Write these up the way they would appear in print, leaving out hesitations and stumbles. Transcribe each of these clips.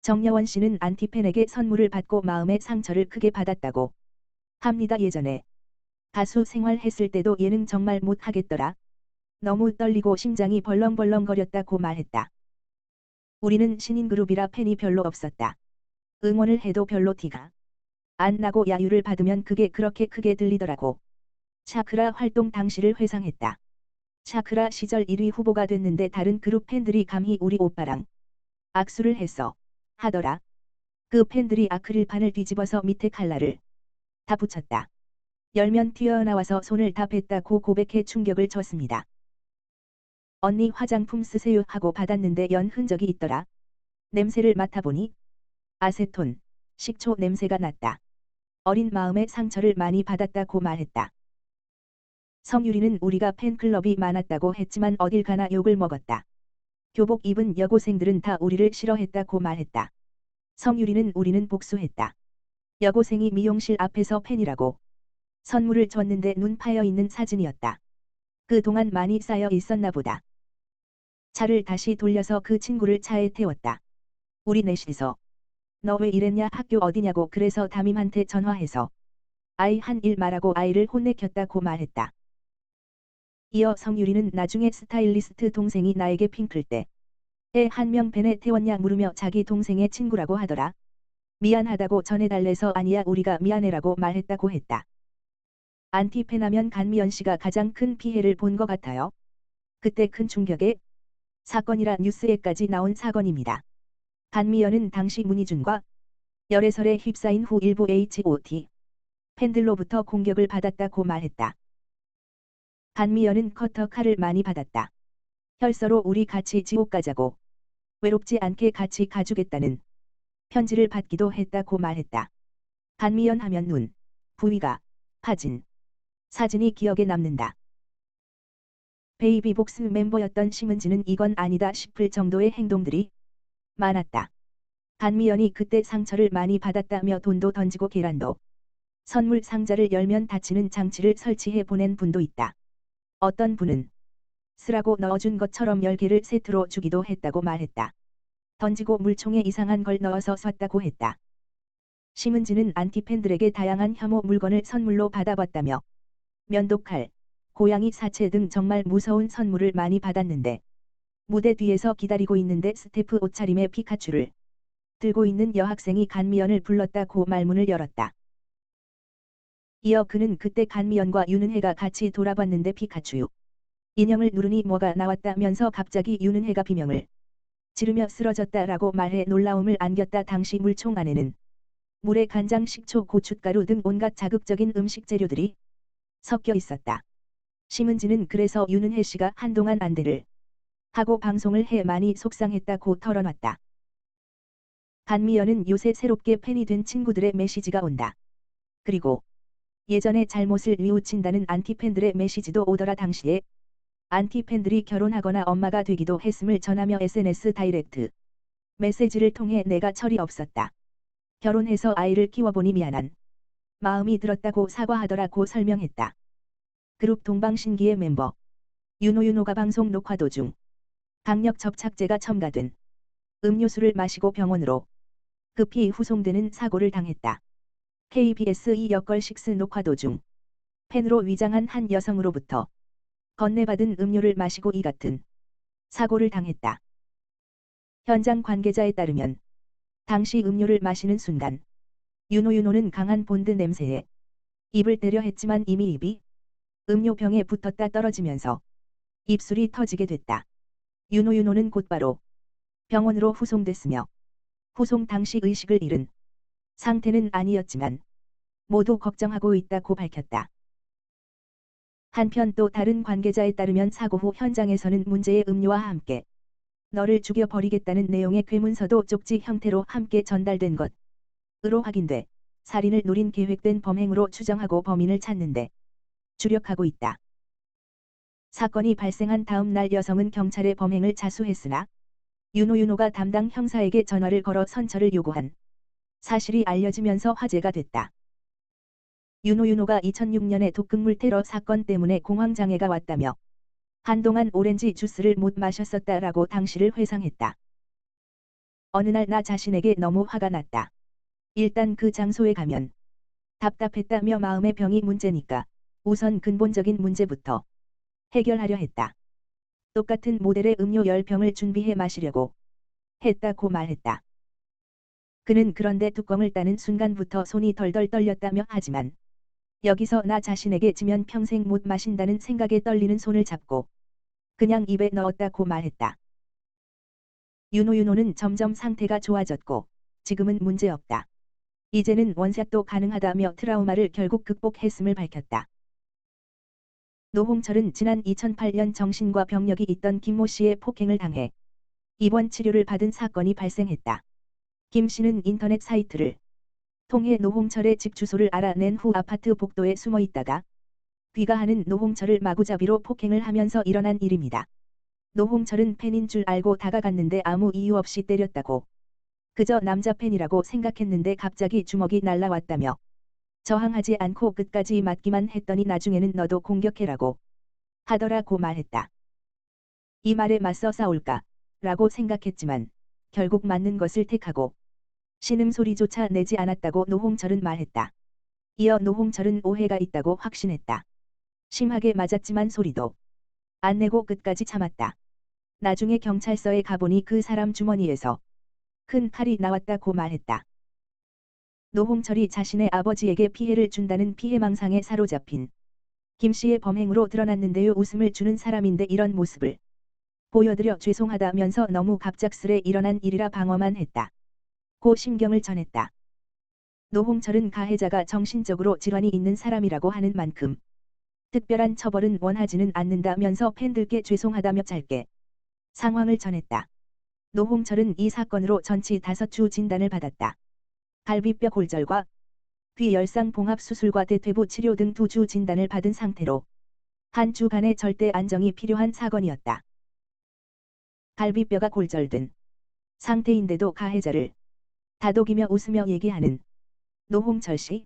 정여원 씨는 안티팬에게 선물을 받고 마음의 상처를 크게 받았다고 합니다. 예전에 가수 생활했을 때도 예능 정말 못하겠더라. 너무 떨리고 심장이 벌렁벌렁거렸다고 말했다. 우리는 신인 그룹이라 팬이 별로 없었다. 응원을 해도 별로 티가 안 나고 야유를 받으면 그게 그렇게 크게 들리더라고. 차크라 활동 당시를 회상했다. 차크라 시절 1위 후보가 됐는데 다른 그룹 팬들이 감히 우리 오빠랑 악수를 했어 하더라. 그 팬들이 아크릴판을 뒤집어서 밑에 칼라를 다 붙였다. 열면 튀어나와서 손을 다 뺐다고 고백해 충격을 줬습니다. 언니 화장품 쓰세요 하고 받았는데 연 흔적이 있더라. 냄새를 맡아보니 아세톤, 식초 냄새가 났다. 어린 마음에 상처를 많이 받았다고 말했다. 성유리는 우리가 팬클럽이 많았다고 했지만 어딜 가나 욕을 먹었다. 교복 입은 여고생들은 다 우리를 싫어했다고 말했다. 성유리는 우리는 복수했다. 여고생이 미용실 앞에서 팬이라고 선물을 줬는데 눈 파여 있는 사진이었다. 그동안 많이 쌓여 있었나 보다. 차를 다시 돌려서 그 친구를 차에 태웠다. 우리 넷이서 너 왜 이랬냐 학교 어디냐고 그래서 담임한테 전화해서 아이 한 일 말하고 아이를 혼내켰다고 말했다. 이어 성유리는 나중에 스타일리스트 동생이 나에게 핑클 때 애 한 명 벤에 태웠냐 물으며 자기 동생의 친구라고 하더라. 미안하다고 전해달래서 아니야 우리가 미안해라고 말했다고 했다. 안티팬하면 간미연 씨가 가장 큰 피해를 본 것 같아요. 그때 큰 충격의 사건이라 뉴스에까지 나온 사건입니다. 간미연은 당시 문희준과 열애설에 휩싸인 후 일부 H.O.T. 팬들로부터 공격을 받았다고 말했다. 간미연은 커터 칼을 많이 받았다. 혈서로 우리 같이 지옥 가자고 외롭지 않게 같이 가주겠다는 편지를 받기도 했다고 말했다. 간미연 하면 눈, 부위가 파진 사진이 기억에 남는다. 베이비복스 멤버였던 심은지는 이건 아니다 싶을 정도의 행동들이 많았다. 간미연이 그때 상처를 많이 받았다며 돈도 던지고 계란도 선물 상자를 열면 닫히는 장치를 설치해 보낸 분도 있다. 어떤 분은 쓰라고 넣어준 것처럼 10개를 세트로 주기도 했다고 말했다. 던지고 물총에 이상한 걸 넣어서 쐈다고 했다. 심은지는 안티팬들에게 다양한 혐오 물건을 선물로 받아봤다며 면도칼, 고양이 사체 등 정말 무서운 선물을 많이 받았는데 무대 뒤에서 기다리고 있는데 스태프 옷차림에 피카츄를 들고 있는 여학생이 간미연을 불렀다고 말문을 열었다. 이어 그는 그때 간미연과 윤은혜가 같이 돌아봤는데 피카츄 인형을 누르니 뭐가 나왔다면서 갑자기 윤은혜가 비명을 지르며 쓰러졌다라고 말해 놀라움을 안겼다. 당시 물총 안에는 물에 간장, 식초, 고춧가루 등 온갖 자극적인 음식 재료들이 섞여 있었다. 심은지는 그래서 윤은혜 씨가 한동안 안대를 하고 방송을 해 많이 속상했다고 털어놨다. 간미연은 요새 새롭게 팬이 된 친구들의 메시지가 온다. 그리고 예전의 잘못을 뉘우친다는 안티팬들의 메시지도 오더라. 당시에 안티팬들이 결혼하거나 엄마가 되기도 했음을 전하며 SNS 다이렉트 메시지를 통해 내가 철이 없었다. 결혼해서 아이를 키워보니 미안한 마음이 들었다고 사과하더라고 설명했다. 그룹 동방신기의 멤버 윤호가 방송 녹화 도중 강력 접착제가 첨가된 음료수를 마시고 병원으로 급히 후송되는 사고를 당했다. KBS 2역걸6 녹화 도중 팬으로 위장한 한 여성으로부터 건네받은 음료를 마시고 이 같은 사고를 당했다. 현장 관계자에 따르면 당시 음료를 마시는 순간 윤호는 강한 본드 냄새에 입을 때려 했지만 이미 입이 음료병에 붙었다 떨어지면서 입술이 터지게 됐다. 윤호는 곧바로 병원으로 후송됐으며 후송 당시 의식을 잃은 상태는 아니었지만 모두 걱정하고 있다고 밝혔다. 한편 또 다른 관계자에 따르면 사고 후 현장에서는 문제의 음료와 함께 너를 죽여버리겠다는 내용의 괴문서도 쪽지 형태로 함께 전달된 것으로 확인돼 살인을 노린 계획된 범행으로 추정하고 범인을 찾는 데 주력하고 있다. 사건이 발생한 다음 날 여성은 경찰에 범행을 자수했으나 윤호가 담당 형사에게 전화를 걸어 선처를 요구한 사실이 알려지면서 화제가 됐다. 윤호가 2006년에 독극물 테러 사건 때문에 공황장애가 왔다며 한동안 오렌지 주스를 못 마셨었다라고 당시를 회상했다. 어느 날 나 자신에게 너무 화가 났다. 일단 그 장소에 가면 답답했다며 마음의 병이 문제니까 우선 근본적인 문제부터 해결하려 했다. 똑같은 모델의 음료 10병을 준비해 마시려고 했다고 말했다. 그는 그런데 뚜껑을 따는 순간부터 손이 덜덜 떨렸다며 하지만 여기서 나 자신에게 지면 평생 못 마신다는 생각에 떨리는 손을 잡고 그냥 입에 넣었다고 말했다. 윤호는 점점 상태가 좋아졌고 지금은 문제없다. 이제는 원샷도 가능하다며 트라우마를 결국 극복했음을 밝혔다. 노홍철은 지난 2008년 정신과 병력이 있던 김모 씨의 폭행을 당해 입원 치료를 받은 사건이 발생했다. 김 씨는 인터넷 사이트를 통해 노홍철의 집 주소를 알아낸 후 아파트 복도에 숨어 있다가 귀가하는 노홍철을 마구잡이로 폭행을 하면서 일어난 일입니다. 노홍철은 팬인 줄 알고 다가갔는데 아무 이유 없이 때렸다고. 그저 남자 팬이라고 생각했는데 갑자기 주먹이 날라왔다며 저항하지 않고 끝까지 맞기만 했더니 나중에는 너도 공격해라고 하더라고 말했다. 이 말에 맞서 싸울까 라고 생각했지만 결국 맞는 것을 택하고 신음소리조차 내지 않았다고 노홍철은 말했다. 이어 노홍철은 오해가 있다고 확신했다. 심하게 맞았지만 소리도 안 내고 끝까지 참았다. 나중에 경찰서에 가보니 그 사람 주머니에서 큰 칼이 나왔다고 말했다. 노홍철이 자신의 아버지에게 피해를 준다는 피해망상에 사로잡힌 김 씨의 범행으로 드러났는데요. 웃음을 주는 사람인데 이런 모습을 보여드려 죄송하다면서 너무 갑작스레 일어난 일이라 방어만 했다. 고 심경을 전했다. 노홍철은 가해자가 정신적으로 질환이 있는 사람이라고 하는 만큼 특별한 처벌은 원하지는 않는다면서 팬들께 죄송하다며 짧게 상황을 전했다. 노홍철은 이 사건으로 전치 5주 진단을 받았다. 갈비뼈 골절과 귀 열상 봉합 수술과 대퇴부 치료 등 2주 진단을 받은 상태로 한 주간의 절대 안정이 필요한 사건이었다. 갈비뼈가 골절된 상태인데도 가해자를 다독이며 웃으며 얘기하는 노홍철 씨.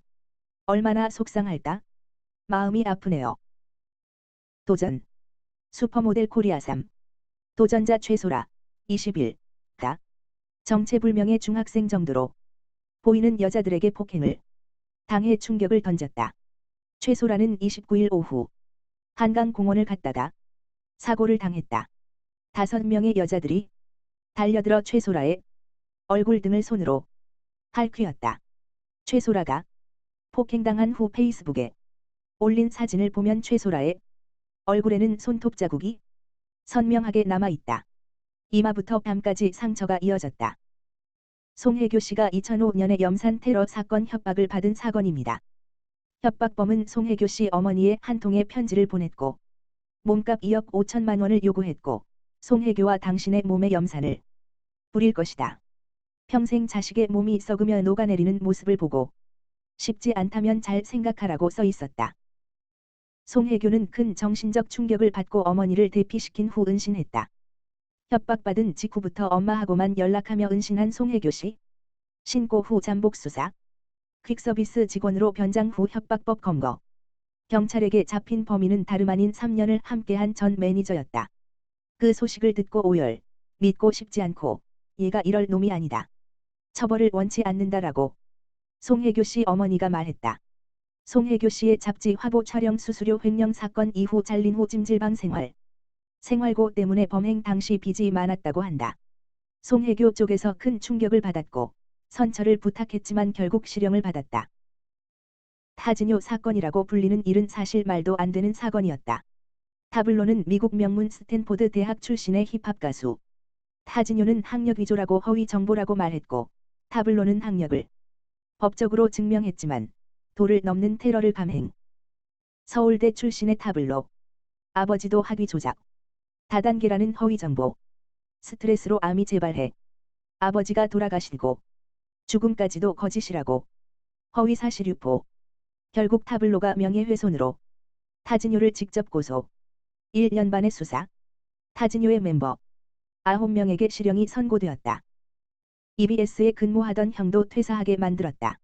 얼마나 속상할까? 마음이 아프네요. 도전. 슈퍼모델 코리아 3. 도전자 최소라. 20일. 다. 정체불명의 중학생 정도로 보이는 여자들에게 폭행을 당해 충격을 던졌다. 최소라는 29일 오후 한강공원을 갔다가 사고를 당했다. 5명의 여자들이 달려들어 최소라의 얼굴 등을 손으로 핥히었다. 최소라가 폭행당한 후 페이스북에 올린 사진을 보면 최소라의 얼굴에는 손톱 자국이 선명하게 남아있다. 이마부터 뺨까지 상처가 이어졌다. 송혜교 씨가 2005년에 염산 테러 사건 협박을 받은 사건입니다. 협박범은 송혜교 씨 어머니의 한 통의 편지를 보냈고 몸값 2억 5천만 원을 요구했고 송혜교와 당신의 몸에 염산을 뿌릴 것이다. 평생 자식의 몸이 썩으며 녹아내리는 모습을 보고 싶지 않다면 잘 생각하라고 써 있었다. 송혜교는 큰 정신적 충격을 받고 어머니를 대피시킨 후 은신했다. 협박받은 직후부터 엄마하고만 연락하며 은신한 송혜교 씨. 신고 후 잠복 수사. 퀵서비스 직원으로 변장 후 협박법 검거. 경찰에게 잡힌 범인은 다름 아닌 3년을 함께한 전 매니저였다. 그 소식을 듣고 오열. 믿고 싶지 않고 얘가 이럴 놈이 아니다. 처벌을 원치 않는다라고 송혜교 씨 어머니가 말했다. 송혜교 씨의 잡지 화보 촬영 수수료 횡령 사건 이후 잘린 후 찜질방 생활고 때문에 범행 당시 빚이 많았다고 한다. 송혜교 쪽에서 큰 충격을 받았고 선처를 부탁했지만 결국 실형을 받았다. 타진요 사건이라고 불리는 일은 사실 말도 안 되는 사건이었다. 타블로는 미국 명문 스탠포드 대학 출신의 힙합 가수. 타진요는 학력 위조라고 허위 정보라고 말했고 타블로는 학력을 법적으로 증명했지만 도를 넘는 테러를 감행. 서울대 출신의 타블로. 아버지도 학위 조작. 다단계라는 허위 정보. 스트레스로 암이 재발해. 아버지가 돌아가시고 죽음까지도 거짓이라고. 허위 사실 유포. 결국 타블로가 명예훼손으로 타진요를 직접 고소. 1년 반의 수사. 타진요의 멤버 9명에게 실형이 선고되었다. EBS에 근무하던 형도 퇴사하게 만들었다.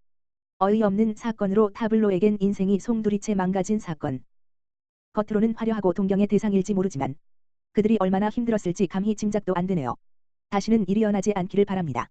어이없는 사건으로 타블로에겐 인생이 송두리째 망가진 사건. 겉으로는 화려하고 동경의 대상일지 모르지만 그들이 얼마나 힘들었을지 감히 짐작도 안 되네요. 다시는 일이 일어나지 않기를 바랍니다.